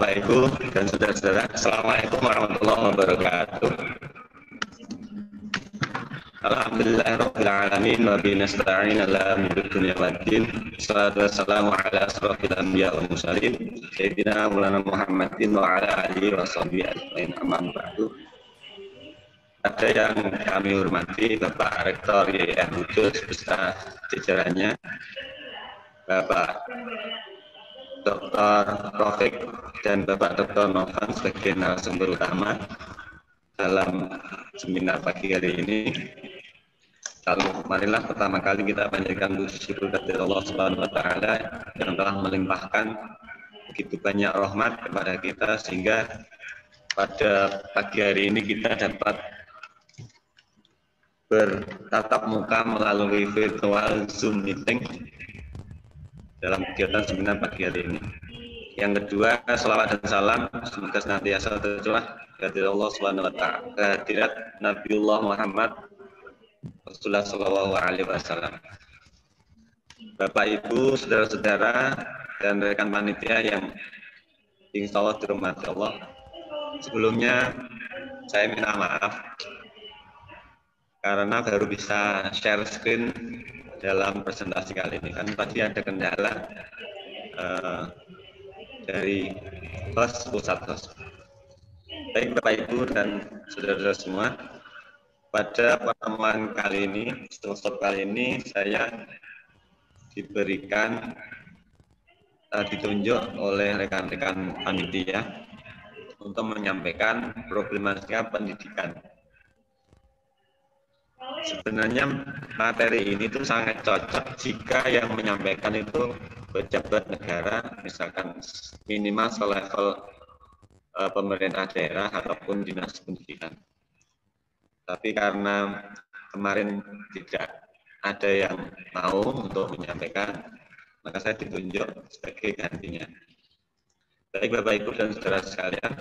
Bapak Ibu dan saudara-saudara, Assalamualaikum warahmatullahi wabarakatuh. Alhamdulillahirabbil alamin wa bihi nasta'in ala umuri dunya waddin. Wassalatu wassalamu ala asrofil anbiya wal mursalin sayyidina Maulana Muhammadin wa ala alihi wa sahbihi ajmain. Amma ba'du. Ada yang kami hormati Bapak Rektor YIM Kudus beserta jajarannya, Bapak Dr. Taufik dan Bapak Dr. Novan sebagai narasumber utama dalam seminar pagi hari ini. Lalu marilah pertama kali kita panjatkan puji syukur kepada Allah Subhanahu wa taala yang telah melimpahkan begitu banyak rahmat kepada kita sehingga pada pagi hari ini kita dapat bertatap muka melalui virtual Zoom meeting dalam kegiatan seminar pagi hari ini. Yang kedua, selawat dan salam semoga senantiasa tercurah kehadirat Allah Subhanahu wa taala, kehadirat Nabiullah Muhammad Rasulullah sallallahu alaihi wasallam. Bapak Ibu, saudara-saudara dan rekan panitia yang insya Allah dirahmati Allah. Sebelumnya saya minta maaf karena baru bisa share screen dalam presentasi kali ini, kan tadi ada kendala dari pusat host. Baik Bapak Ibu dan saudara-saudara semua, pada pertemuan kali ini, workshop kali ini saya diberikan ditunjuk oleh rekan-rekan panitia untuk menyampaikan problematika pendidikan. Sebenarnya materi ini tuh sangat cocok jika yang menyampaikan itu pejabat negara, misalkan minimal selevel pemerintah daerah ataupun dinas pendidikan. Tapi karena kemarin tidak ada yang mau untuk menyampaikan, maka saya ditunjuk sebagai gantinya. Baik Bapak Ibu dan saudara sekalian,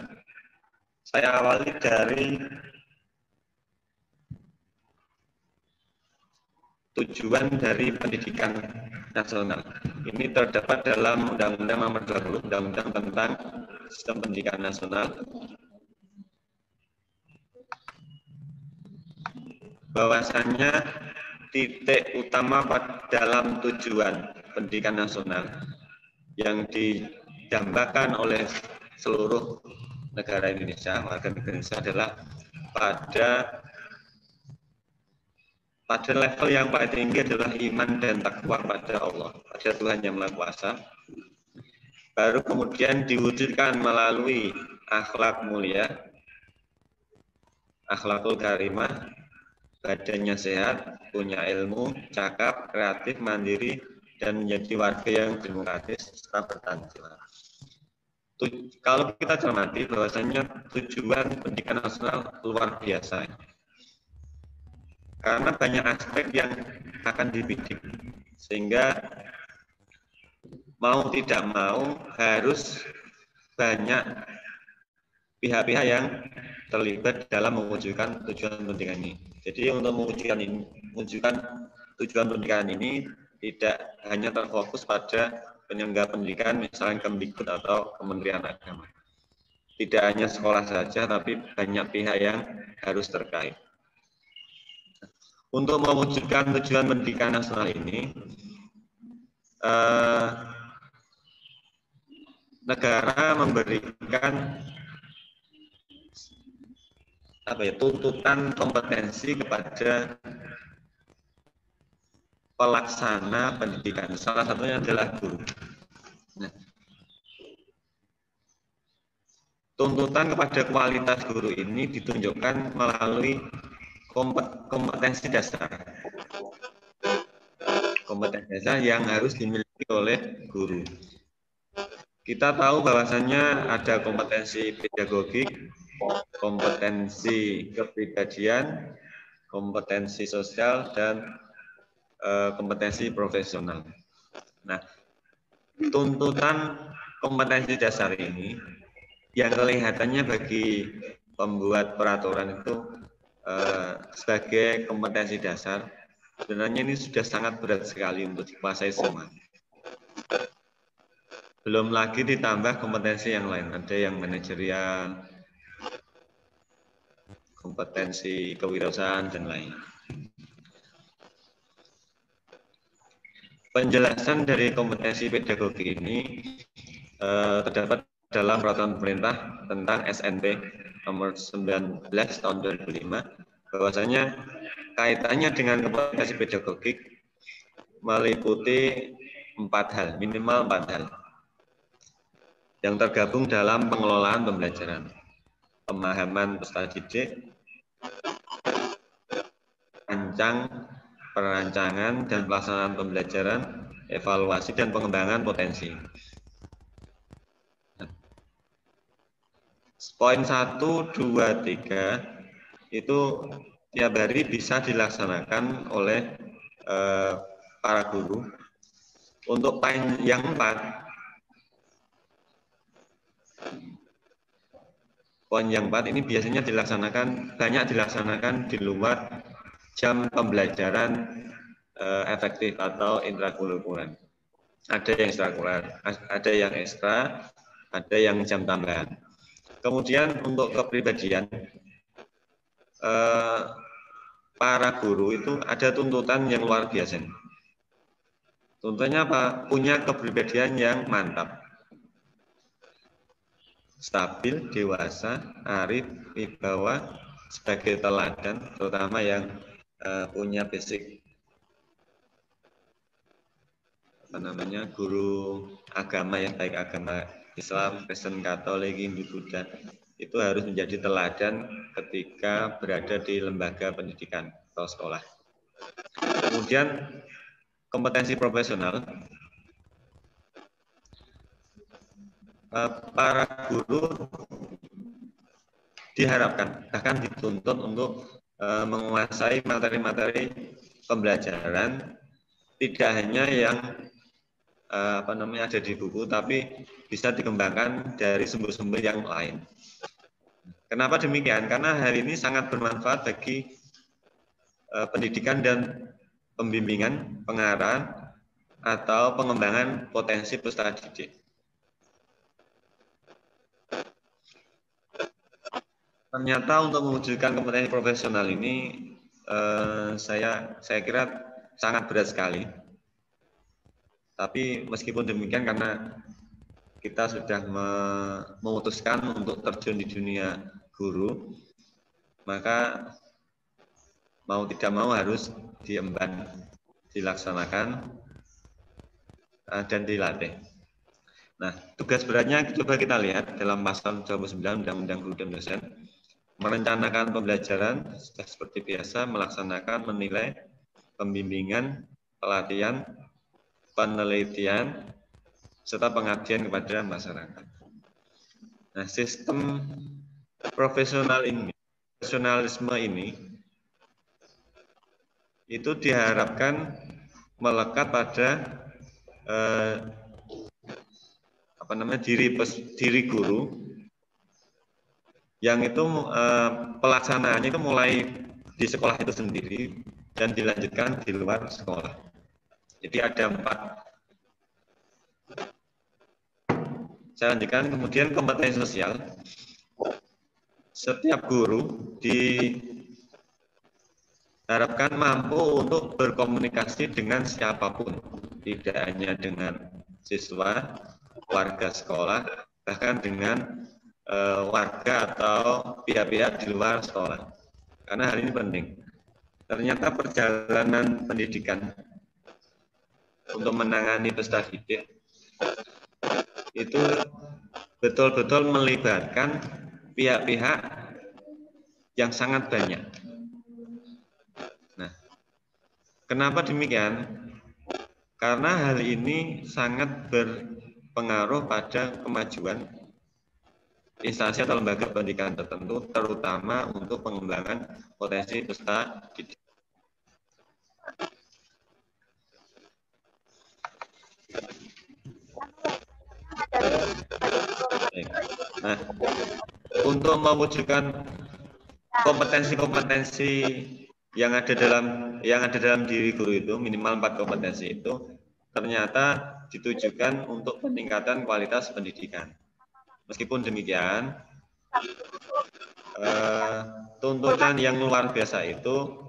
saya awali dari tujuan dari pendidikan nasional. Ini terdapat dalam Undang-Undang Nomor 20, Undang-Undang tentang Sistem Pendidikan Nasional, bahwasannya titik utama dalam tujuan pendidikan nasional yang didambakan oleh seluruh negara Indonesia, warga negara Indonesia adalah pada level yang paling tinggi adalah iman dan takwa pada Allah, pada Tuhan yang Maha Kuasa. Baru kemudian diwujudkan melalui akhlak mulia, akhlakul karimah, badannya sehat, punya ilmu, cakap, kreatif, mandiri, dan menjadi warga yang demokratis serta bertanggung jawab. Kalau kita cermati bahwasanya tujuan pendidikan nasional luar biasa, karena banyak aspek yang akan dibidik, sehingga mau tidak mau harus banyak pihak-pihak yang terlibat dalam mewujudkan tujuan pendidikan ini. Jadi untuk mewujudkan tujuan pendidikan ini tidak hanya terfokus pada penyelenggara pendidikan, misalnya Kemdikbud atau Kementerian Agama. Tidak hanya sekolah saja, tapi banyak pihak yang harus terkait. Untuk mewujudkan tujuan pendidikan nasional ini, negara memberikan tuntutan kompetensi kepada pelaksana pendidikan. Salah satunya adalah guru. Nah, tuntutan kepada kualitas guru ini ditunjukkan melalui kompetensi dasar. Kompetensi dasar yang harus dimiliki oleh guru. Kita tahu bahwasannya ada kompetensi pedagogik, kompetensi kepribadian, kompetensi sosial, dan kompetensi profesional. Nah, tuntutan kompetensi dasar ini yang kelihatannya bagi pembuat peraturan itu sebagai kompetensi dasar, sebenarnya ini sudah sangat berat sekali untuk dikuasai semua. Belum lagi ditambah kompetensi yang lain, ada yang manajerial, kompetensi kewirausahaan dan lain. Penjelasan dari kompetensi pedagogi ini terdapat dalam peraturan pemerintah tentang SNP nomor 19 tahun 2005, bahwasanya kaitannya dengan kompetensi pedagogik meliputi 4 hal, minimal 4 hal yang tergabung dalam pengelolaan pembelajaran, pemahaman peserta didik, perancangan dan pelaksanaan pembelajaran, evaluasi dan pengembangan potensi. Poin 1, 2, 3 itu tiap hari bisa dilaksanakan oleh para guru. Untuk poin yang 4, ini biasanya banyak dilaksanakan di luar jam pembelajaran efektif atau intrakurikuler. Ada yang ekstrakurikuler, ada yang ekstra, ada yang jam tambahan. Kemudian untuk kepribadian, para guru itu ada tuntutan yang luar biasa. Tuntutannya apa? Punya kepribadian yang mantap, stabil, dewasa, arif, wibawa, sebagai teladan, terutama yang punya basic guru agama yang baik, agama Islam, Kristen, Katolik, Hindu, Buddha, itu harus menjadi teladan ketika berada di lembaga pendidikan atau sekolah. Kemudian kompetensi profesional, para guru diharapkan, bahkan dituntut untuk menguasai materi-materi pembelajaran, tidak hanya yang ada di buku, tapi bisa dikembangkan dari sumber-sumber yang lain. Kenapa demikian? Karena hal ini sangat bermanfaat bagi pendidikan dan pembimbingan, pengarahan, atau pengembangan potensi peserta didik. Ternyata untuk mewujudkan kompetensi profesional ini saya kira sangat berat sekali. Tapi meskipun demikian, karena kita sudah memutuskan untuk terjun di dunia guru, maka mau tidak mau harus diemban, dilaksanakan, dan dilatih. Nah, tugas beratnya coba kita lihat dalam pasal 29 Undang-Undang Guru dan Dosen. Merencanakan pembelajaran seperti biasa, melaksanakan, menilai, pembimbingan, pelatihan, penelitian, serta pengabdian kepada masyarakat. Nah, sistem profesionalisme ini itu diharapkan melekat pada diri guru, yang itu pelaksanaannya itu mulai di sekolah itu sendiri dan dilanjutkan di luar sekolah. Jadi ada 4. Saya lanjutkan. Kemudian kompetensi sosial. Setiap guru diharapkan mampu untuk berkomunikasi dengan siapapun, tidak hanya dengan siswa, warga sekolah, bahkan dengan warga atau pihak-pihak di luar sekolah. Karena hal ini penting. Ternyata perjalanan pendidikan untuk menangani peserta didik itu betul-betul melibatkan pihak-pihak yang sangat banyak. Nah, kenapa demikian? Karena hal ini sangat berpengaruh pada kemajuan instansi atau lembaga pendidikan tertentu, terutama untuk pengembangan potensi peserta didik. Nah, untuk mewujudkan kompetensi-kompetensi yang ada dalam diri guru itu, minimal 4 kompetensi itu, ternyata ditujukan untuk peningkatan kualitas pendidikan. Meskipun demikian, tuntutan yang luar biasa itu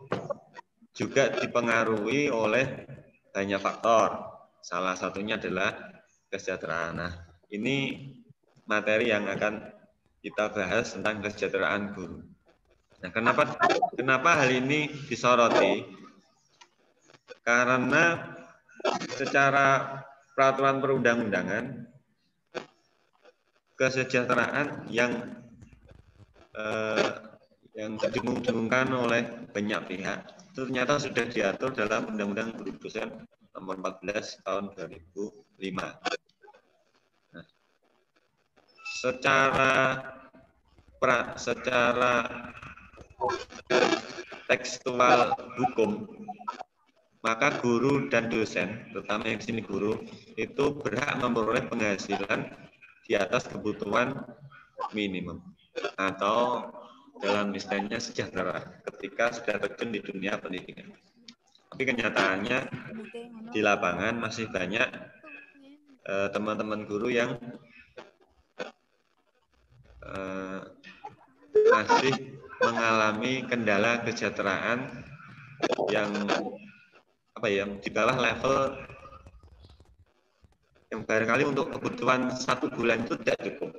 juga dipengaruhi oleh banyak faktor. Salah satunya adalah kesejahteraan. Nah, ini materi yang akan kita bahas tentang kesejahteraan guru. Nah, kenapa hal ini disoroti? Karena secara peraturan perundang-undangan, kesejahteraan yang didengungkan oleh banyak pihak itu ternyata sudah diatur dalam Undang-Undang Guru Dosen Nomor 14 Tahun 2005. Nah, secara tekstual hukum, maka guru dan dosen, terutama yang di sini guru, itu berhak memperoleh penghasilan di atas kebutuhan minimum atau dalam istilahnya sejahtera ketika sudah terjun di dunia pendidikan. Tapi kenyataannya di lapangan masih banyak teman-teman guru yang masih mengalami kendala kesejahteraan yang di bawah level yang barangkali untuk kebutuhan 1 bulan itu tidak cukup.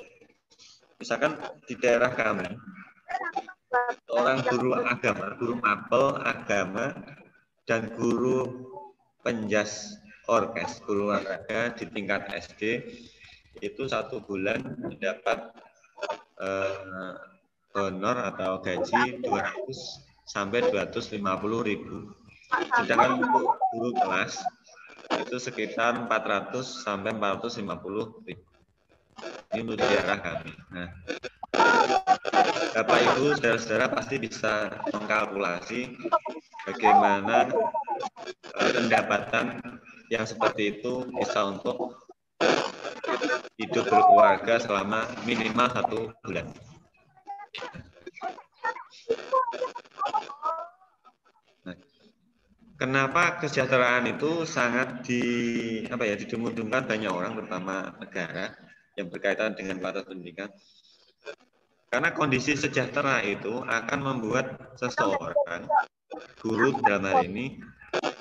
Misalkan di daerah kami, orang guru agama, guru mapel agama, dan guru penjas orkes, guru olahraga di tingkat SD, itu 1 bulan mendapat honor atau gaji 200 sampai 250.000. Sedangkan untuk guru kelas itu sekitar 400 sampai 450.000. Ini untuk daerah kami. Nah, Bapak Ibu, saudara-saudara pasti bisa mengkalkulasi bagaimana pendapatan yang seperti itu bisa untuk hidup berkeluarga selama minimal 1 bulan. Nah, kenapa kesejahteraan itu sangat didengungkan banyak orang, terutama negara yang berkaitan dengan kualitas pendidikan? Karena kondisi sejahtera itu akan membuat seseorang, guru dalam hal ini,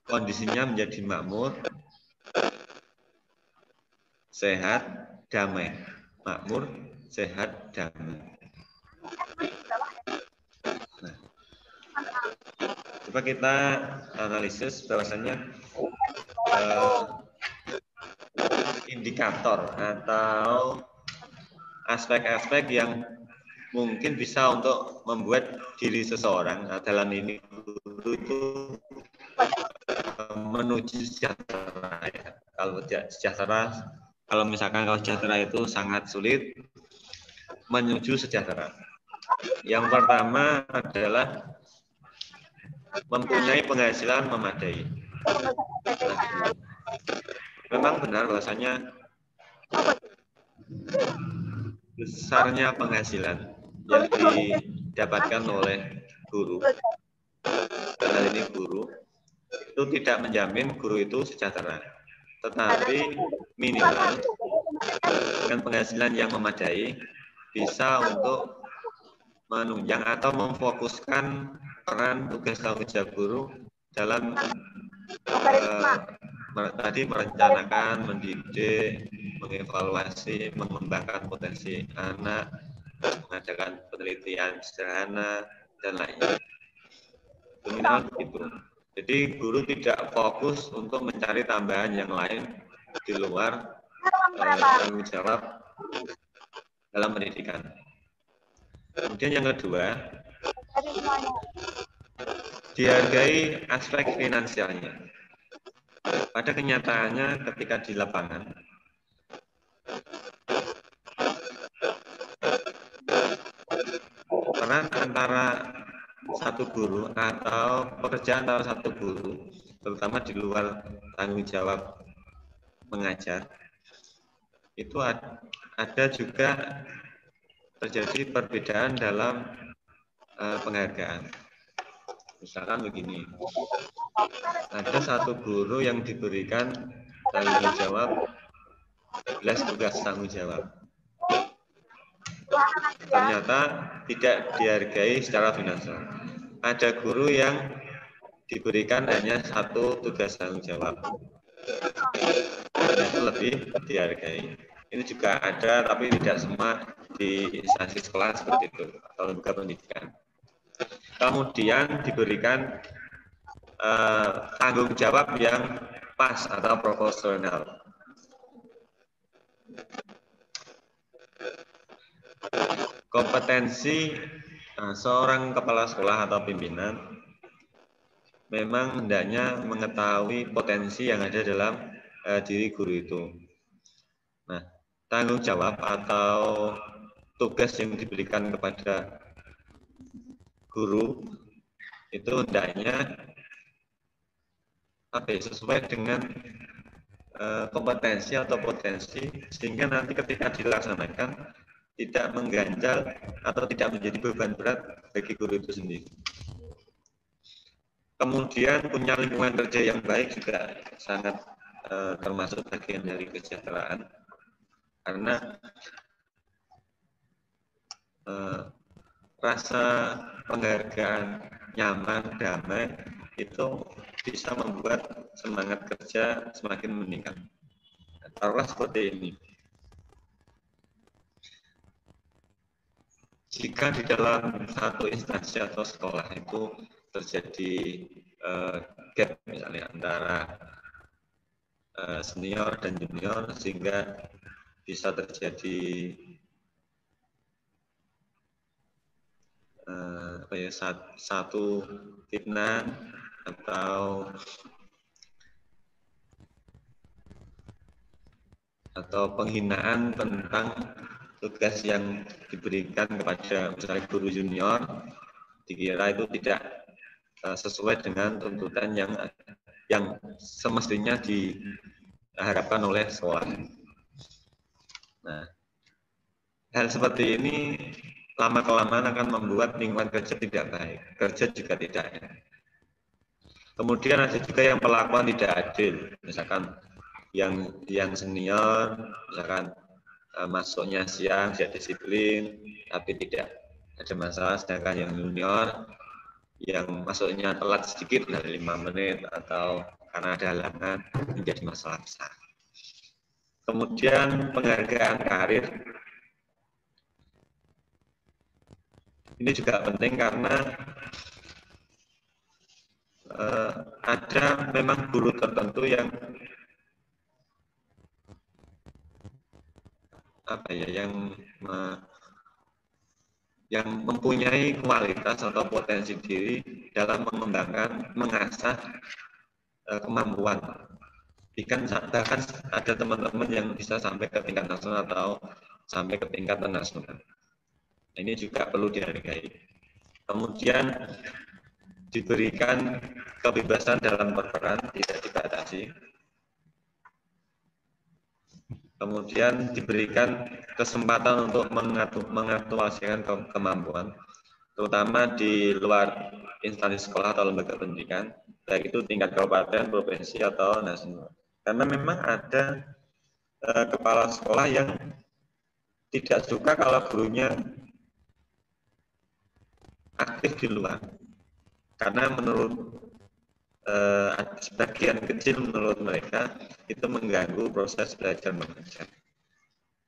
kondisinya menjadi makmur, sehat, damai. Makmur, sehat, damai. Nah, coba kita analisis bahwasanya indikator atau aspek-aspek yang mungkin bisa untuk membuat diri seseorang dalam ini guru itu menuju sejahtera. Ya. Kalau sejahtera, kalau sejahtera itu sangat sulit menuju sejahtera. Yang pertama adalah mempunyai penghasilan memadai. Nah, memang benar bahwasanya besarnya penghasilan yang didapatkan oleh guru, dalam ini guru, itu tidak menjamin guru itu sejahtera. Tetapi minimal dengan penghasilan yang memadai bisa untuk menunjang atau memfokuskan peran tugas tanggung jawab guru dalam tadi merencanakan, mendidik, mengevaluasi, mengembangkan potensi anak, mengadakan penelitian sederhana, dan lainnya. Minimal begitu. Jadi guru tidak fokus untuk mencari tambahan yang lain di luar tanggung jawab dalam pendidikan. Kemudian yang kedua, dihargai aspek finansialnya. Pada kenyataannya ketika di lapangan, peran antara satu guru atau pekerjaan antara satu guru, terutama di luar tanggung jawab mengajar, itu ada juga terjadi perbedaan dalam penghargaan. Misalkan begini, ada satu guru yang diberikan tanggung jawab, 11 tugas tanggung jawab. Ternyata tidak dihargai secara finansial. Ada guru yang diberikan hanya 1 tugas tanggung jawab, itu lebih dihargai. Ini juga ada, tapi tidak semua di instansi sekolah seperti itu atau lembaga pendidikan. Kemudian diberikan tanggung jawab yang pas atau proporsional. Kompetensi seorang kepala sekolah atau pimpinan memang hendaknya mengetahui potensi yang ada dalam diri guru itu. Nah, tanggung jawab atau tugas yang diberikan kepada guru itu hendaknya sesuai dengan kompetensi atau potensi, sehingga nanti ketika dilaksanakan tidak mengganjal atau tidak menjadi beban berat bagi guru itu sendiri. Kemudian punya lingkungan kerja yang baik juga sangat termasuk bagian dari kesejahteraan, karena rasa penghargaan, nyaman, damai itu bisa membuat semangat kerja semakin meningkat. Taruhlah seperti ini. Jika di dalam satu instansi atau sekolah itu terjadi gap misalnya antara senior dan junior, sehingga bisa terjadi satu fitnah atau penghinaan tentang tugas yang diberikan kepada misalnya guru junior, dikira itu tidak sesuai dengan tuntutan yang semestinya diharapkan oleh sekolah. Nah, hal seperti ini lama-kelamaan akan membuat lingkungan kerja tidak baik, kerja juga tidak enak. Kemudian ada juga yang perlakuan tidak adil, misalkan yang senior, misalkan masuknya siang, tidak disiplin, tapi tidak ada masalah, sedangkan yang junior yang masuknya telat sedikit dari 5 menit atau karena ada halangan menjadi masalah besar. Kemudian penghargaan karir. Ini juga penting karena ada memang guru tertentu yang mempunyai kualitas atau potensi diri dalam mengembangkan, mengasah kemampuan. Bahkan ada teman-teman yang bisa sampai ke tingkat nasional atau sampai ke tingkat nasional. Ini juga perlu dihargai. Kemudian diberikan kebebasan dalam berperan, tidak dibatasi. Kemudian diberikan kesempatan untuk mengaktualisasikan kemampuan, terutama di luar instansi sekolah atau lembaga pendidikan, baik itu tingkat kabupaten, provinsi, atau nasional. Karena memang ada kepala sekolah yang tidak suka kalau gurunya aktif di luar, karena menurut sebagian kecil menurut mereka itu mengganggu proses belajar mengajar.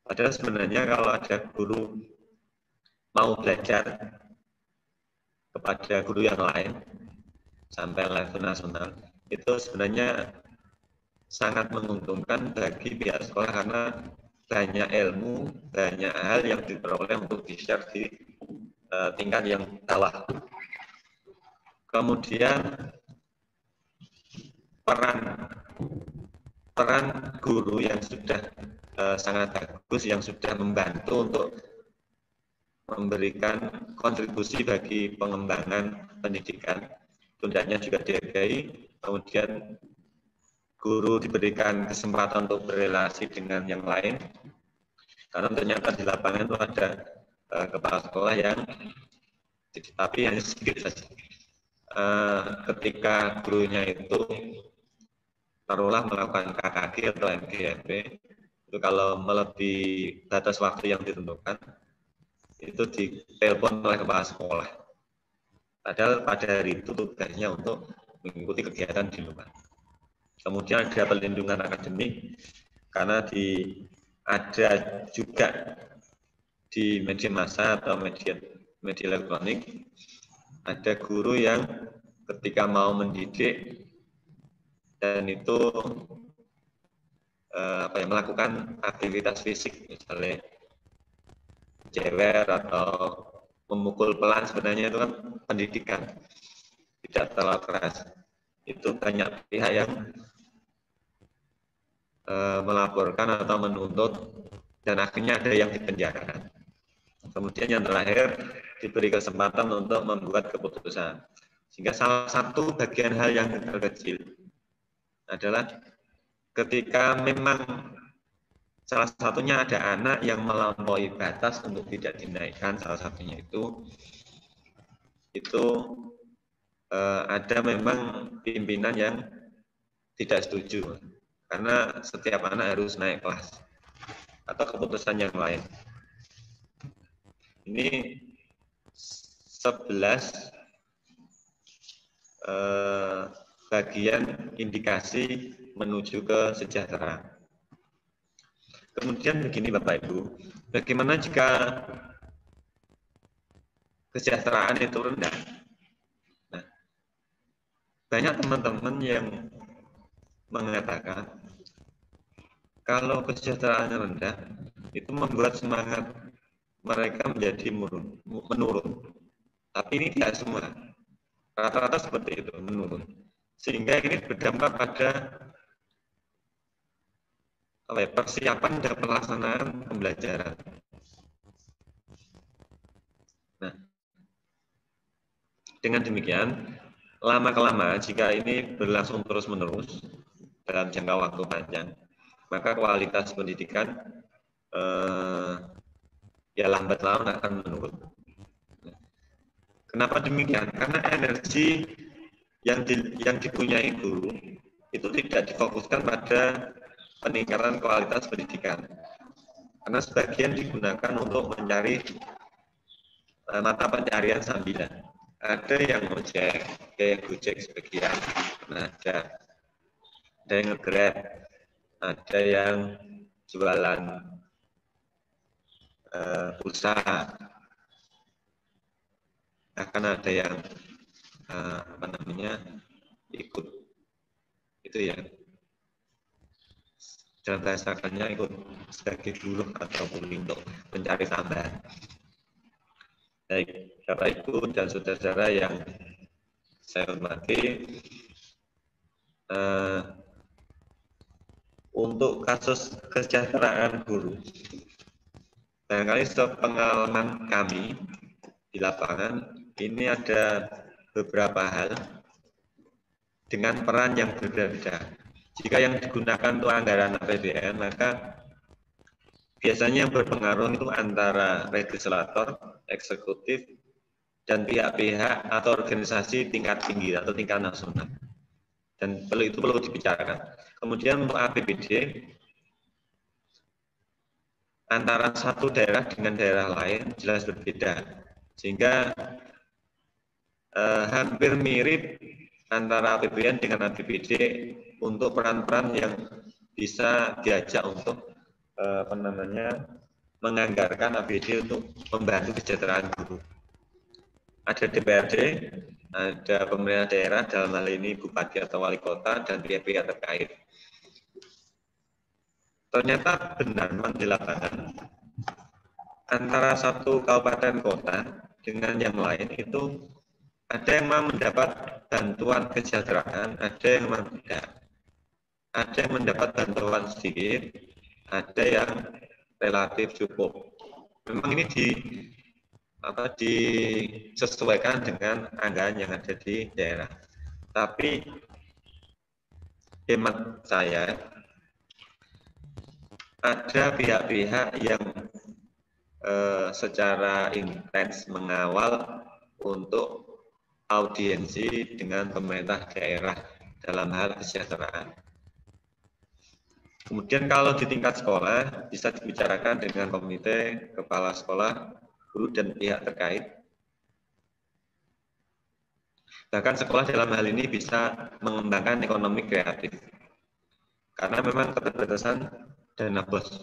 Padahal sebenarnya kalau ada guru mau belajar kepada guru yang lain sampai level nasional, itu sebenarnya sangat menguntungkan bagi pihak sekolah, karena banyak ilmu, banyak hal yang diperoleh untuk di-share di tingkat yang bawah. Kemudian peran guru yang sudah sangat bagus, yang sudah membantu untuk memberikan kontribusi bagi pengembangan pendidikan, hendaknya juga dihargai. Kemudian guru diberikan kesempatan untuk berrelasi dengan yang lain, karena ternyata di lapangan itu ada kepala sekolah yang tapi hanya sedikit saja. Ketika gurunya itu taruhlah melakukan KKG atau MGMP, itu kalau melebihi batas waktu yang ditentukan, itu ditelepon oleh kepala sekolah. Padahal pada hari itu tugasnya untuk mengikuti kegiatan di luar. Kemudian ada pelindungan akademik, karena ada juga di media massa atau media elektronik, ada guru yang ketika mau mendidik dan itu melakukan aktivitas fisik, misalnya jewer atau memukul pelan, sebenarnya itu kan pendidikan, tidak terlalu keras. Itu banyak pihak yang melaporkan atau menuntut, dan akhirnya ada yang dipenjarakan. Kemudian yang terakhir diberi kesempatan untuk membuat keputusan. Sehingga salah satu bagian hal yang terkecil adalah ketika memang salah satunya ada anak yang melampaui batas untuk tidak dinaikkan, salah satunya itu ada memang pimpinan yang tidak setuju, karena setiap anak harus naik kelas atau keputusan yang lain. Ini 11 bagian indikasi menuju kesejahteraan. Kemudian begini Bapak Ibu, bagaimana jika kesejahteraan itu rendah? Nah, banyak teman-teman yang mengatakan kalau kesejahteraannya rendah, itu membuat semangat mereka menjadi menurun. Tapi ini tidak semua. Rata-rata seperti itu, menurun. Sehingga ini berdampak pada persiapan dan pelaksanaan pembelajaran. Nah, dengan demikian, lama-kelamaan jika ini berlangsung terus-menerus dalam jangka waktu panjang, maka kualitas pendidikan ya lambat laun akan menurun. Kenapa demikian? Karena energi yang dipunyai guru itu tidak difokuskan pada peningkatan kualitas pendidikan, karena sebagian digunakan untuk mencari mata pencarian sambilan. Ada yang ojek, kayak Gojek sebagian, ada yang nge-Grab, ada yang jualan pulsa, akan ada yang ikut itu ya, dalam bahasakannya ikut sebagai buruh atau buruh untuk mencari tambahan. Baik, Bapak Ibu dan saudara-saudara yang saya hormati, untuk kasus kesejahteraan guru, barangkali sepengalaman kami di lapangan, ini ada beberapa hal dengan peran yang berbeda. Jika yang digunakan untuk anggaran APBN, maka biasanya yang berpengaruh itu antara legislator, eksekutif, dan pihak-pihak atau organisasi tingkat tinggi atau tingkat nasional. Dan itu perlu dibicarakan. Kemudian untuk APBD, antara satu daerah dengan daerah lain jelas berbeda. Sehingga hampir mirip antara APBN dengan APBD untuk peran-peran yang bisa diajak untuk menganggarkan APBD untuk membantu kesejahteraan guru. Ada DPRD, ada pemerintah daerah, dalam hal ini bupati atau wali kota, dan pihak-pihak terkait. Ternyata benar memang di lapangan, antara satu kabupaten kota dengan yang lain itu ada yang memang mendapat bantuan kesejahteraan, ada yang memang tidak. Ada yang mendapat bantuan sedikit, ada yang relatif cukup. Memang ini disesuaikan dengan anggaran yang ada di daerah. Tapi hemat saya, ada pihak-pihak yang secara intens mengawal untuk audiensi dengan pemerintah daerah dalam hal kesejahteraan. Kemudian kalau di tingkat sekolah bisa dibicarakan dengan komite, kepala sekolah, guru dan pihak terkait. Bahkan sekolah dalam hal ini bisa mengembangkan ekonomi kreatif. Karena memang keterbatasan dana bos.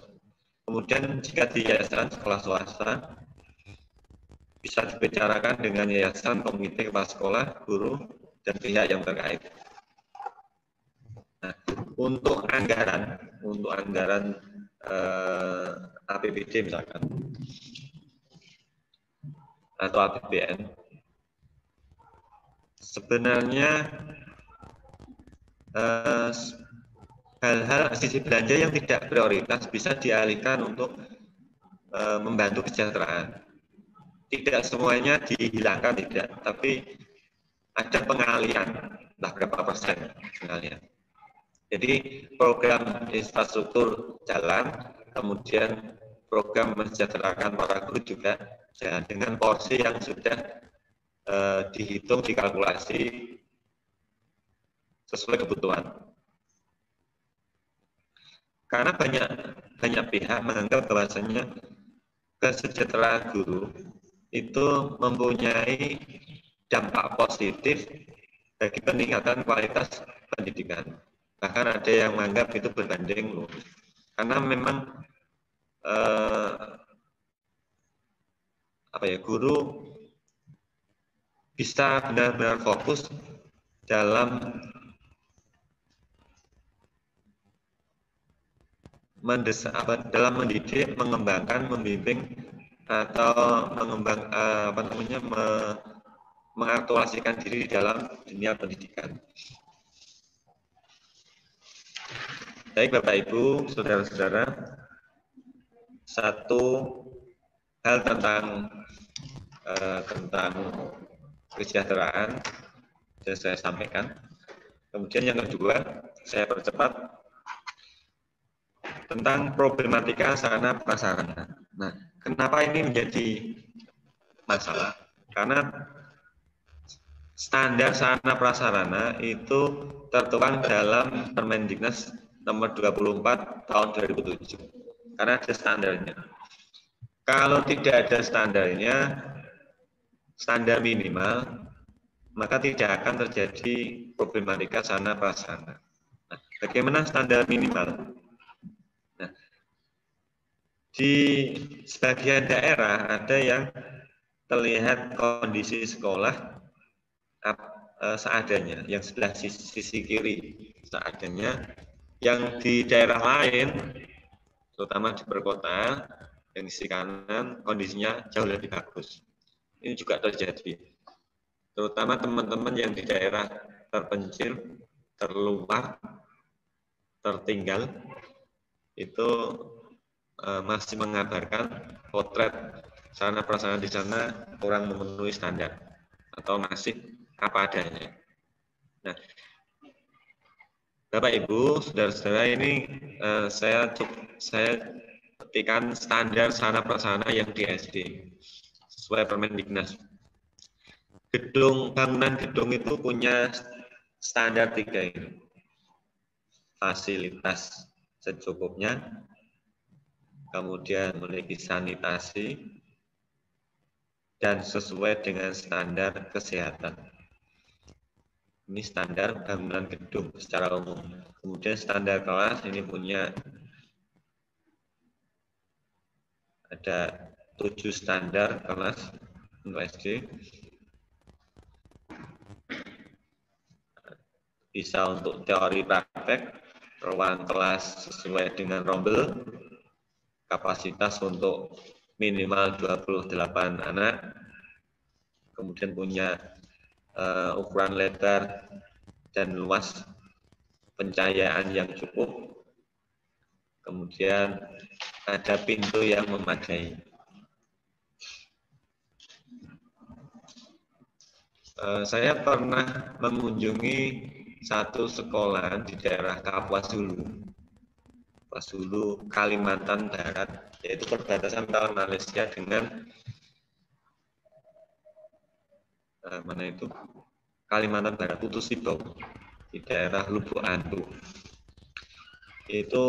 Kemudian jika di yayasan sekolah swasta bisa dibicarakan dengan yayasan, komite, kepala sekolah, guru, dan pihak yang terkait. Nah, untuk anggaran APBD misalkan atau APBN, sebenarnya hal-hal sisi belanja yang tidak prioritas bisa dialihkan untuk membantu kesejahteraan. Tidak semuanya dihilangkan, tidak, tapi ada pengalian, entah berapa persen pengalian. Jadi program infrastruktur jalan, kemudian program mensejahterakan para guru juga jalan dengan porsi yang sudah dihitung, dikalkulasi sesuai kebutuhan. Karena banyak pihak menganggap bahwasanya kesejahteraan guru itu mempunyai dampak positif bagi peningkatan kualitas pendidikan. Bahkan ada yang menganggap itu berbanding lurus. Karena memang guru bisa benar-benar fokus dalam mendidik, mengembangkan, membimbing atau mengaktualisasikan diri di dalam dunia pendidikan. Baik Bapak Ibu, saudara-saudara, satu hal tentang kesejahteraan yang saya sampaikan. Kemudian yang kedua, saya percepat tentang problematika sarana prasarana. Nah, kenapa ini menjadi masalah? Karena standar sarana prasarana itu tertuang dalam Permendiknas nomor 24 tahun 2007. Karena ada standarnya. Kalau tidak ada standarnya, standar minimal, maka tidak akan terjadi problematika sarana prasarana. Nah, bagaimana standar minimal? Nah, di sebagian daerah ada yang terlihat kondisi sekolah seadanya, yang sebelah sisi kiri seadanya, yang di daerah lain, terutama di perkotaan, yang di sisi kanan kondisinya jauh lebih bagus. Ini juga terjadi, terutama teman-teman yang di daerah terpencil, terluar, tertinggal, itu masih mengabarkan potret sarana prasarana di sana kurang memenuhi standar atau masih apa adanya. Nah, Bapak Ibu, saudara-saudara, ini saya ketikkan standar sarana prasarana yang di SD sesuai Permendiknas. Bangunan gedung itu punya standar 3 ini. Fasilitas secukupnya, kemudian memiliki sanitasi, dan sesuai dengan standar kesehatan. Ini standar bangunan gedung secara umum. Kemudian standar kelas ini punya ada 7 standar kelas untuk SD. Bisa untuk teori praktek, ruang kelas sesuai dengan rombel, kapasitas untuk minimal 28 anak, kemudian punya ukuran lebar dan luas, pencahayaan yang cukup, kemudian ada pintu yang memadai. Saya pernah mengunjungi satu sekolah di daerah Kapuas Hulu, Kalimantan Barat, yaitu perbatasan antara Malaysia dengan Kalimantan Barat, Putus Ibau, di daerah Lubuk Antu. itu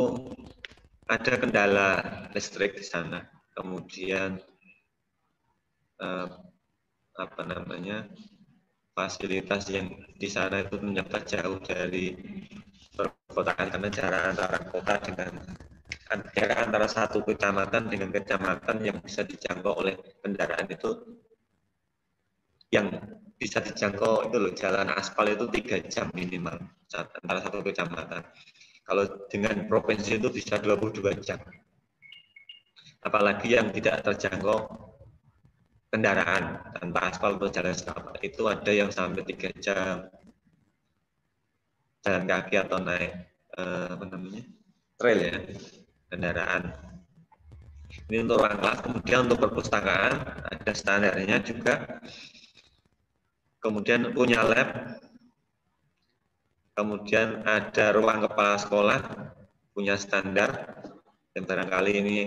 ada kendala listrik di sana, kemudian apa namanya, fasilitas yang di sana itu ternyata jauh dari perkotaan, karena jarak antara kota dengan jarak antara satu kecamatan dengan kecamatan yang bisa dijangkau oleh kendaraan itu, yang bisa dijangkau itu loh, jalan aspal itu 3 jam minimal antara satu kecamatan. Kalau dengan provinsi itu bisa 22 jam. Apalagi yang tidak terjangkau kendaraan tanpa aspal atau jalan setapak itu ada yang sampai 3 jam jalan kaki atau naik apa namanya, trail ya, kendaraan. Ini untuk ruang kelas. Kemudian untuk perpustakaan ada standarnya juga, kemudian punya lab, kemudian ada ruang kepala sekolah punya standar yang barangkali ini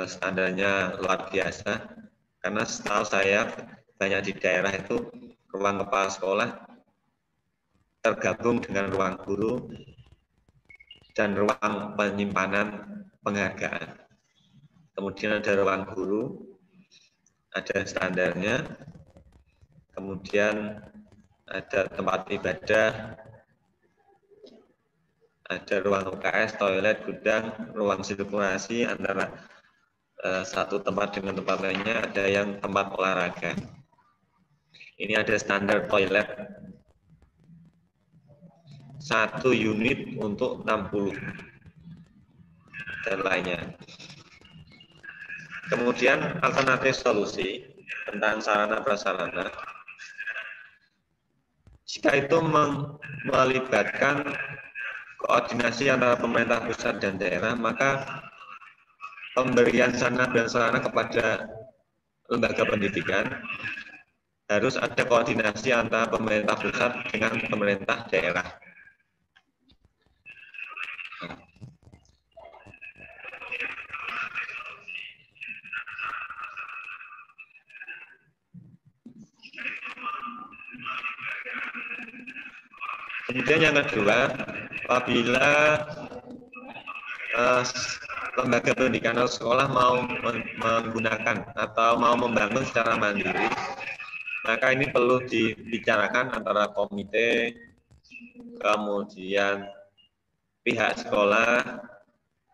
standarnya luar biasa, karena setahu saya banyak di daerah itu ruang kepala sekolah tergabung dengan ruang guru dan ruang penyimpanan penghargaan. Kemudian ada ruang guru, ada standarnya, kemudian ada tempat ibadah, ada ruang UKS, toilet, gudang, ruang sirkulasi antara satu tempat dengan tempat lainnya, ada yang tempat olahraga. Ini ada standar toilet 1 unit untuk 60 dan lainnya. Kemudian alternatif solusi tentang sarana prasarana, jika itu melibatkan koordinasi antara pemerintah pusat dan daerah, maka pemberian sarana dan prasarana kepada lembaga pendidikan harus ada koordinasi antara pemerintah pusat dengan pemerintah daerah. Kemudian yang kedua, apabila lembaga pendidikan atau sekolah mau menggunakan atau mau membangun secara mandiri, maka ini perlu dibicarakan antara komite, kemudian pihak sekolah,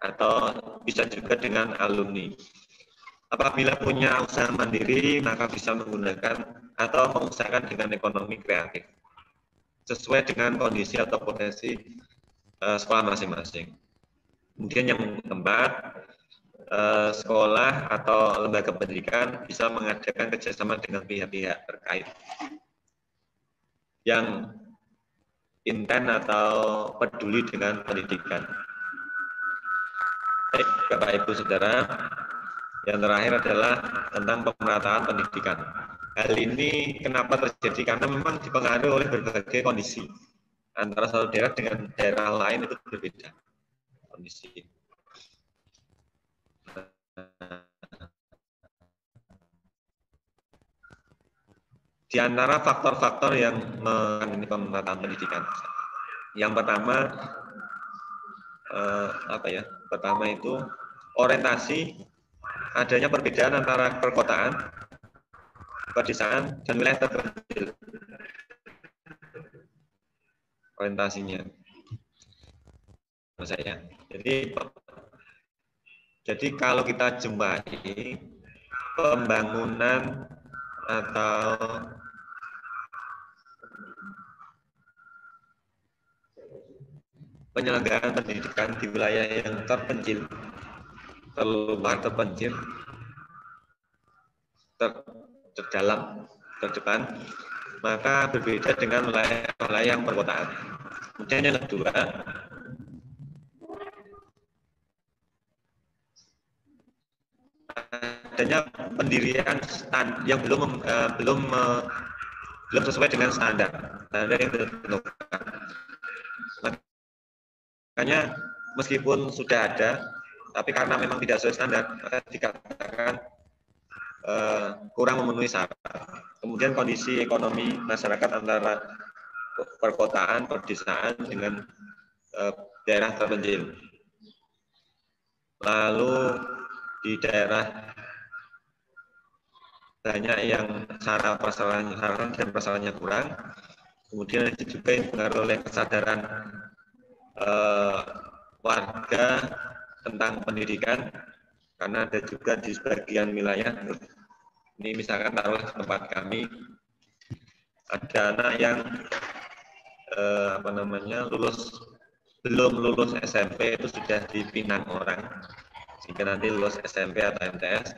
atau bisa juga dengan alumni. Apabila punya usaha mandiri, maka bisa menggunakan atau mengusahakan dengan ekonomi kreatif sesuai dengan kondisi atau potensi sekolah masing-masing. Kemudian yang keempat, sekolah atau lembaga pendidikan bisa mengadakan kerjasama dengan pihak-pihak terkait yang intent atau peduli dengan pendidikan. Baik, Bapak Ibu Saudara, yang terakhir adalah tentang pemerataan pendidikan. Hal ini kenapa terjadi? Karena memang dipengaruhi oleh berbagai kondisi. Antara satu daerah dengan daerah lain itu berbeda kondisi. Di antara faktor-faktor yang mengenai pemerataan pendidikan, yang pertama Pertama itu orientasi, adanya perbedaan antara perkotaan, pedesaan, dan wilayah terpencil. Orientasinya, saya. Jadi kalau kita jumpai pembangunan atau penyelenggaraan pendidikan di wilayah yang terpencil, terluar terpencil, terdalam, terdepan, maka berbeda dengan wilayah yang perkotaan. Kemudian yang kedua, adanya pendirian yang belum sesuai dengan standar yang ditentukan. Makanya meskipun sudah ada, tapi karena memang tidak sesuai standar, maka dikatakan kurang memenuhi syarat. Kemudian kondisi ekonomi masyarakat antara perkotaan, pedesaan dengan daerah terpencil. Lalu di daerah banyak yang sarana dan prasarannya kurang. Kemudian ada juga yang dipengaruhi oleh kesadaran warga tentang pendidikan, karena ada juga di sebagian wilayah, ini misalkan taruhlah tempat kami, ada anak yang belum lulus SMP itu sudah dipinang orang, sehingga nanti lulus SMP atau MTS.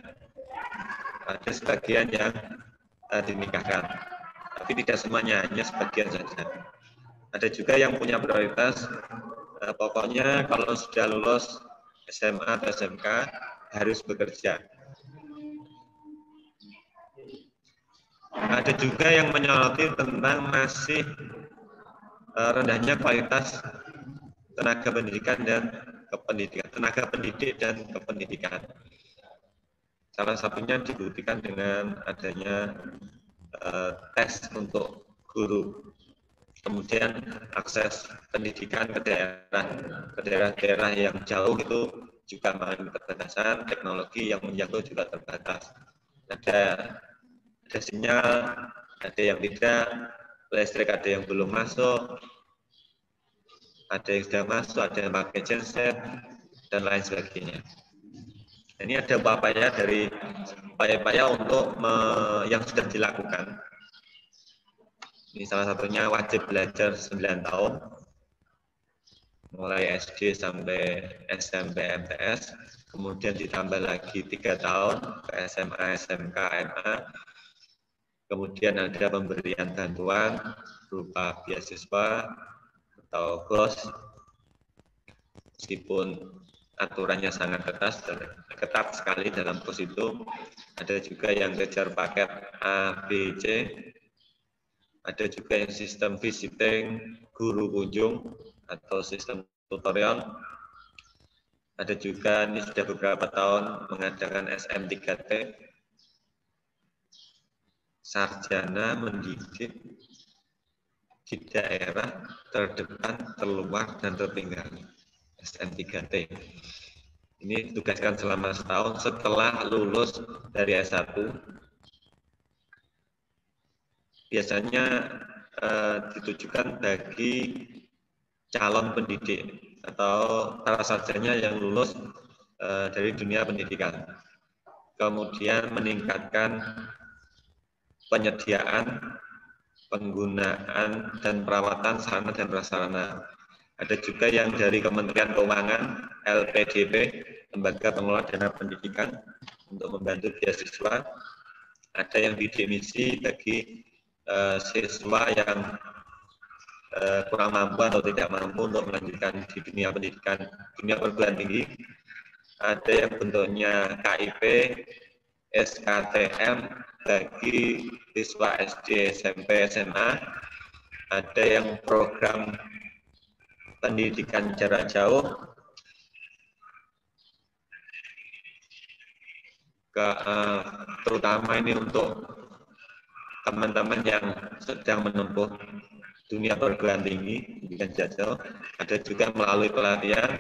Ada sebagian yang dinikahkan, tapi tidak semuanya, hanya sebagian saja. Ada juga yang punya prioritas, pokoknya kalau sudah lulus SMA atau SMK harus bekerja. Ada juga yang menyoroti tentang masih rendahnya kualitas tenaga pendidikan dan kependidikan, tenaga pendidik dan kependidikan. Salah satunya dibuktikan dengan adanya tes untuk guru. Kemudian akses pendidikan ke daerah-daerah yang jauh itu juga mengalami keterbatasan, teknologi yang menjangkau juga terbatas. Ada sinyal, ada yang tidak, listrik ada yang belum masuk, ada yang sudah masuk, ada yang pakai genset, dan lain sebagainya. Ini ada upaya-upaya untuk yang sudah dilakukan. Ini salah satunya wajib belajar 9 tahun, mulai SD sampai SMP MTS, kemudian ditambah lagi 3 tahun ke SMA, SMK, MA, kemudian ada pemberian bantuan berupa beasiswa atau BOS, meskipun aturannya sangat ketat sekali dalam BOS itu. Ada juga yang kejar paket A, B, C, ada juga yang sistem visiting guru kunjung atau sistem tutorial. Ada juga, ini sudah beberapa tahun mengadakan SM3T, sarjana mendidik di daerah terdepan, terluar, dan tertinggal, SM3T. Ini ditugaskan selama setahun setelah lulus dari S1. Biasanya ditujukan bagi calon pendidik atau para sarjana yang lulus dari dunia pendidikan. Kemudian meningkatkan penyediaan, penggunaan, dan perawatan sarana dan prasarana. Ada juga yang dari Kementerian Keuangan, LPDP, Lembaga Pengelola Dana Pendidikan, untuk membantu beasiswa. Ada yang bidik misi bagi siswa yang kurang mampu atau tidak mampu untuk melanjutkan di dunia pendidikan, dunia perguruan tinggi. Ada yang bentuknya KIP, SKTM bagi siswa SD, SMP, SMA. Ada yang program pendidikan jarak jauh, terutama ini untuk teman-teman yang sedang menempuh dunia perguruan tinggi, pendidikan jarak jauh. Ada juga melalui pelatihan.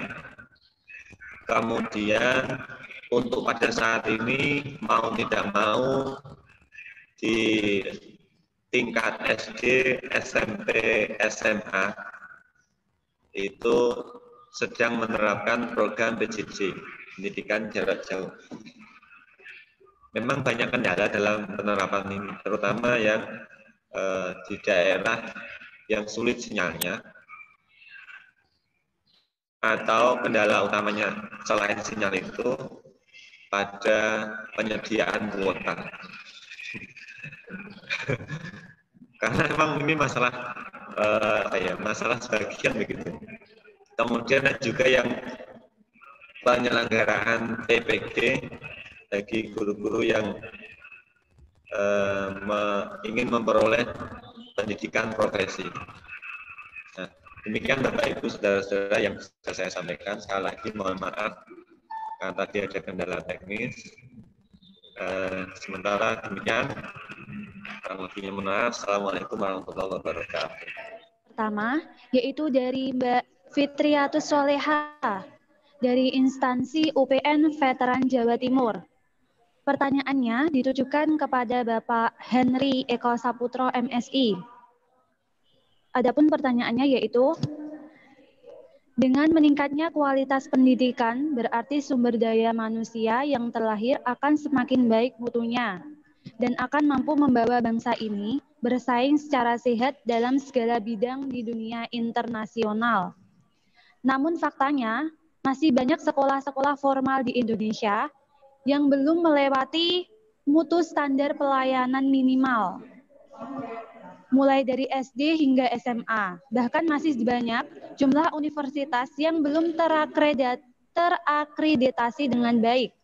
Kemudian untuk pada saat ini mau tidak mau di tingkat SD, SMP, SMA itu sedang menerapkan program PJJ, pendidikan jarak jauh. Memang banyak kendala dalam penerapan ini, terutama yang di daerah yang sulit sinyalnya, atau kendala utamanya selain sinyal itu pada penyediaan kuota. Karena memang ini masalah masalah sebagian begitu. Kemudian ada juga yang penyelenggaraan PPG bagi guru-guru yang ingin memperoleh pendidikan profesi. Nah, demikian Bapak Ibu saudara-saudara yang bisa saya sampaikan. Sekali lagi mohon maaf karena tadi ada kendala teknis. Sementara demikian, kurang lebihnya mohon maaf. Assalamualaikum warahmatullahi wabarakatuh. Pertama, yaitu dari Mbak Fitriatus Soleha dari instansi UPN Veteran Jawa Timur. Pertanyaannya ditujukan kepada Bapak Henry Eko Saputro MSI. Adapun pertanyaannya yaitu, dengan meningkatnya kualitas pendidikan berarti sumber daya manusia yang terlahir akan semakin baik mutunya dan akan mampu membawa bangsa ini bersaing secara sehat dalam segala bidang di dunia internasional. Namun faktanya, masih banyak sekolah-sekolah formal di Indonesia yang belum melewati mutu standar pelayanan minimal, mulai dari SD hingga SMA. Bahkan masih banyak jumlah universitas yang belum terakreditasi dengan baik.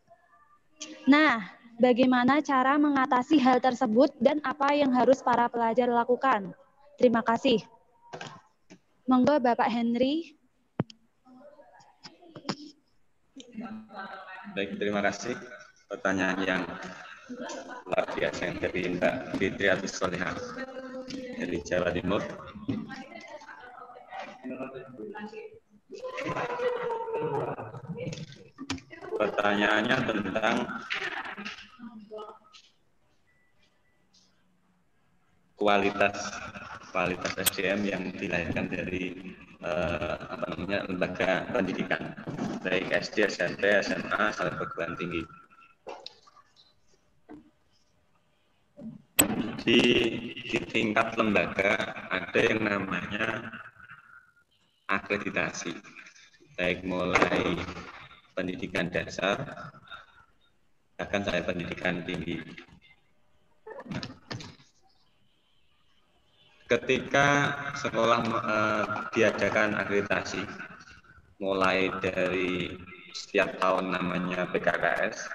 Nah, bagaimana cara mengatasi hal tersebut dan apa yang harus para pelajar lakukan? Terima kasih. Monggo Bapak Henry. Baik, terima kasih. Pertanyaan yang luar biasa yang dari Mbak Fitriatus Soleha dari Jawa Timur. Pertanyaannya tentang kualitas SDM yang dilahirkan dari lembaga pendidikan, baik SD, SMP, SMA, sampai perguruan tinggi. Di tingkat lembaga ada yang namanya akreditasi, baik mulai pendidikan dasar, bahkan sampai pendidikan tinggi. Ketika sekolah diadakan akreditasi, mulai dari setiap tahun namanya PKKS,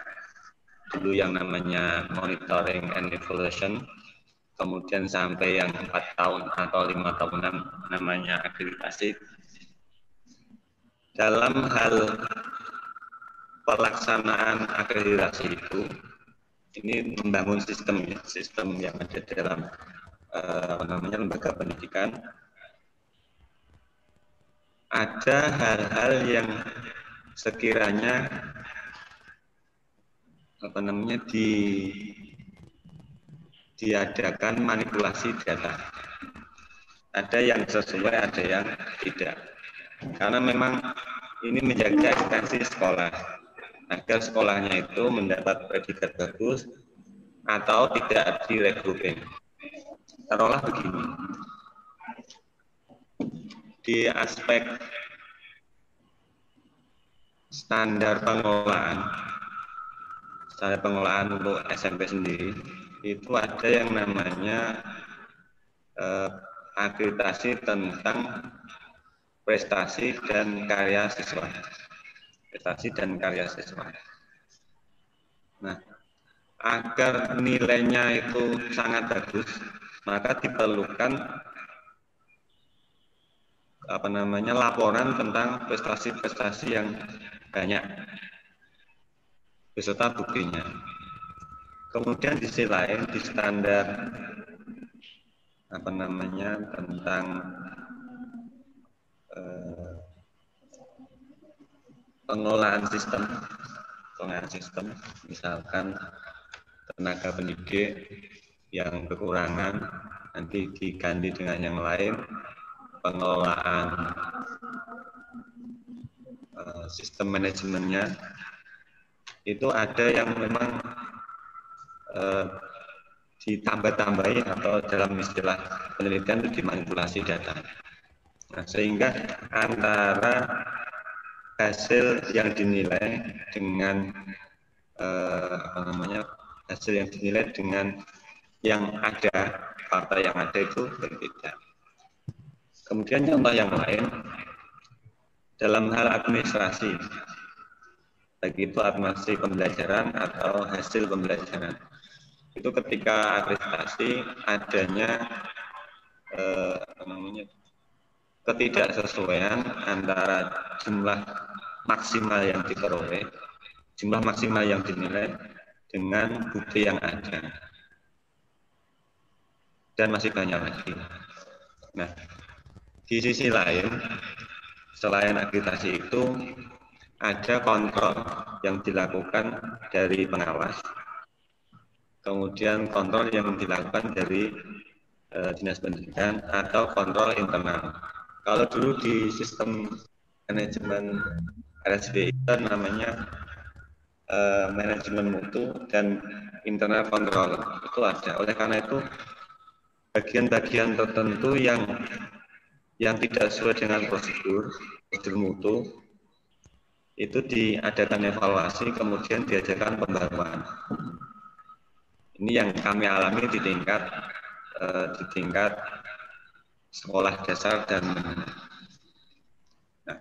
dulu yang namanya Monitoring and Evaluation, kemudian sampai yang 4 tahun atau 5 tahunan namanya akreditasi. Dalam hal pelaksanaan akreditasi itu, ini membangun sistem yang ada dalam lembaga pendidikan. Ada hal-hal yang sekiranya diadakan manipulasi data. Ada yang sesuai, ada yang tidak. Karena memang ini menjaga eksistensi sekolah, agar sekolahnya itu mendapat predikat bagus atau tidak direkruting. Taruhlah begini, di aspek standar pengelolaan untuk SMP sendiri, itu ada yang namanya akreditasi tentang prestasi dan karya siswa. Nah, agar nilainya itu sangat bagus, maka diperlukan laporan tentang prestasi-prestasi yang banyak beserta buktinya. Kemudian di sisi lain, di standar tentang pengelolaan sistem, misalkan tenaga pendidik yang kekurangan nanti diganti dengan yang lain, pengelolaan sistem manajemennya itu ada yang memang ditambah-tambahi atau dalam istilah penelitian itu dimanipulasi data. Nah, sehingga antara hasil yang dinilai dengan yang ada, fakta yang ada itu berbeda. Kemudian contoh yang lain, dalam hal administrasi, baik itu administrasi pembelajaran atau hasil pembelajaran, itu ketika akreditasi adanya ketidaksesuaian antara jumlah maksimal yang diperoleh, jumlah maksimal yang dinilai dengan bukti yang ada, dan masih banyak lagi. Nah, di sisi lain, selain akreditasi itu ada kontrol yang dilakukan dari pengawas, kemudian kontrol yang dilakukan dari dinas pendidikan atau kontrol internal. Kalau dulu di sistem manajemen RSB itu namanya manajemen mutu dan internal kontrol itu ada. Oleh karena itu bagian-bagian tertentu yang tidak sesuai dengan prosedur mutu itu diadakan evaluasi, kemudian diadakan pembaruan. Ini yang kami alami di tingkat sekolah dasar dan menengah. Nah,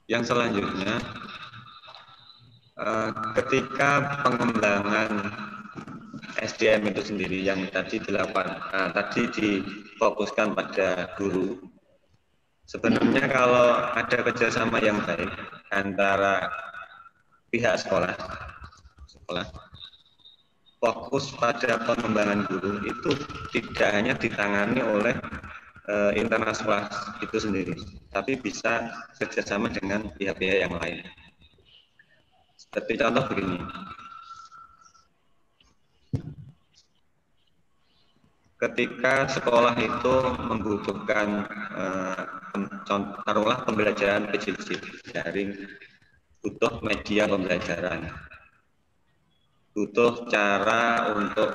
yang selanjutnya, ketika pengembangan SDM itu sendiri yang tadi difokuskan pada guru. Sebenarnya kalau ada kerjasama yang baik antara pihak sekolah, fokus pada pengembangan guru itu tidak hanya ditangani oleh internal sekolah itu sendiri, tapi bisa kerjasama dengan pihak-pihak yang lain. Seperti contoh begini, ketika sekolah itu membutuhkan taruhlah pembelajaran PJJ daring, butuh media pembelajaran, butuh cara untuk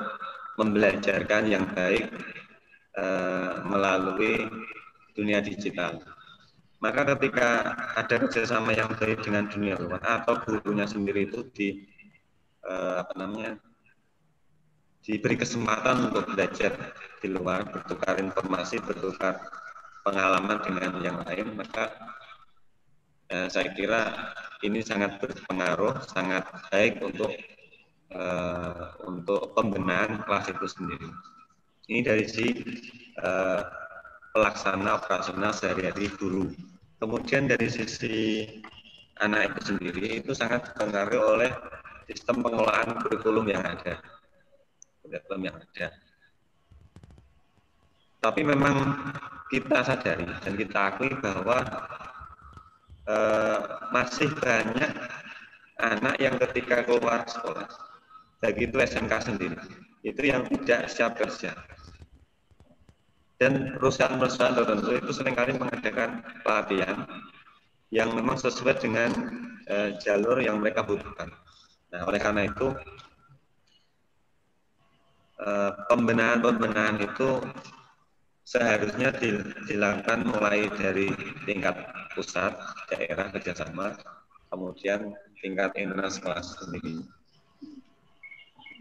membelajarkan yang baik melalui dunia digital. Maka ketika ada kerjasama yang baik dengan dunia luar atau gurunya sendiri itu diberi kesempatan untuk belajar di luar, bertukar informasi, bertukar pengalaman dengan yang lain, maka saya kira ini sangat berpengaruh, sangat baik untuk pembenahan kelas itu sendiri. Ini dari pelaksana operasional sehari-hari guru. Kemudian dari sisi anak itu sendiri itu sangat dipengaruhi oleh sistem pengelolaan kurikulum yang ada. Tapi memang kita sadari dan kita akui bahwa masih banyak anak yang ketika keluar sekolah, baik itu SMK sendiri, itu yang tidak siap kerja. Dan perusahaan-perusahaan tertentu itu seringkali mengadakan pelatihan yang memang sesuai dengan jalur yang mereka butuhkan. Nah, oleh karena itu pembenahan itu seharusnya dilakukan mulai dari tingkat pusat, daerah, kerjasama, kemudian tingkat internal sekolah sendiri.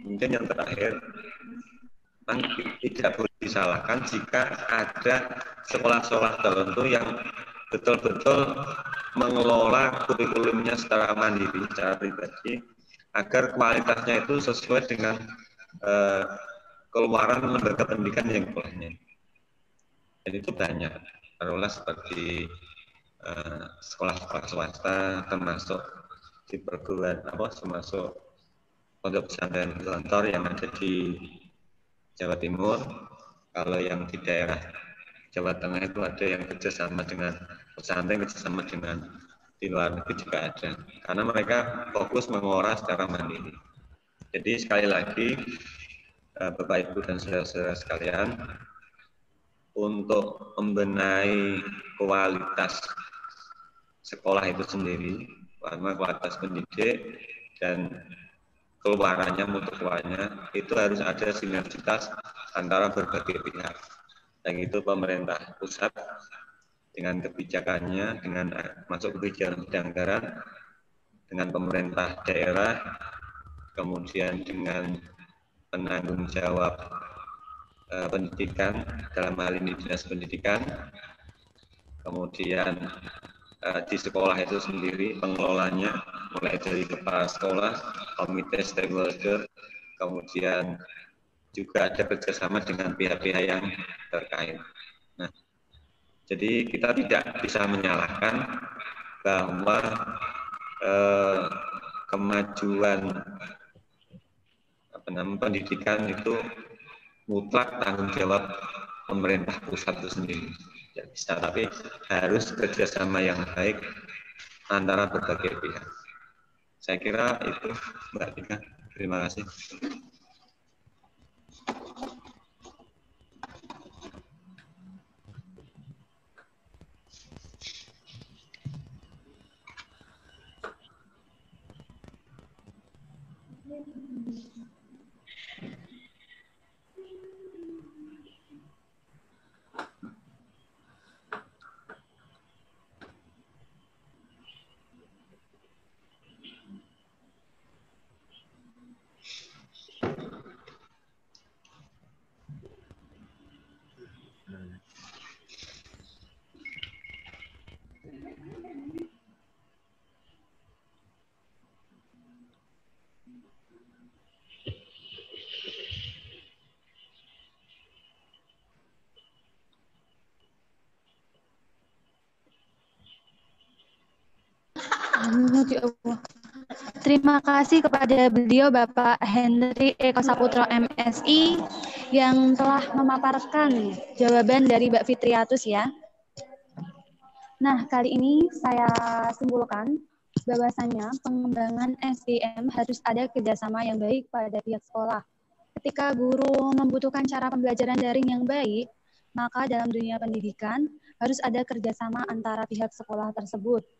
Kemudian yang terakhir, tidak boleh disalahkan jika ada sekolah-sekolah tertentu yang betul-betul mengelola kurikulumnya secara mandiri, secara pribadi, agar kualitasnya itu sesuai dengan keluaran lembaga pendidikan yang lainnya. Dan itu banyak, taruhlah seperti sekolah-sekolah swasta, termasuk di perguruan termasuk pondok pesantren Gontor yang ada di Jawa Timur. Kalau yang di daerah Jawa Tengah itu ada yang kerjasama dengan pesantren, kerjasama dengan di luar negeri juga ada. Karena mereka fokus mengelola secara mandiri. Jadi sekali lagi, Bapak Ibu dan saudara-saudara sekalian, untuk membenahi kualitas sekolah itu sendiri, karena kualitas pendidik dan keluarannya, mutu keluarnya, itu harus ada sinergitas antara berbagai pihak, yang itu pemerintah pusat dengan kebijakannya, dengan masuk kebijakan anggaran, dengan pemerintah daerah, kemudian dengan penanggung jawab pendidikan, dalam hal ini dinas pendidikan, kemudian di sekolah itu sendiri pengelolanya, mulai dari kepala sekolah, komite stakeholder, kemudian juga ada kerjasama dengan pihak-pihak yang terkait. Nah, jadi kita tidak bisa menyalahkan bahwa kemajuan pendidikan itu mutlak tanggung jawab pemerintah pusat itu sendiri. Tidak bisa, tapi harus kerjasama yang baik antara berbagai pihak. Saya kira itu, Mbak Tika. Terima kasih. Terima kasih kepada beliau Bapak Henry Eko Saputro MSI yang telah memaparkan jawaban dari Mbak Fitriatus ya. Nah, kali ini saya simpulkan bahwasanya pengembangan SDM harus ada kerjasama yang baik pada pihak sekolah. Ketika guru membutuhkan cara pembelajaran daring yang baik, maka dalam dunia pendidikan harus ada kerjasama antara pihak sekolah tersebut.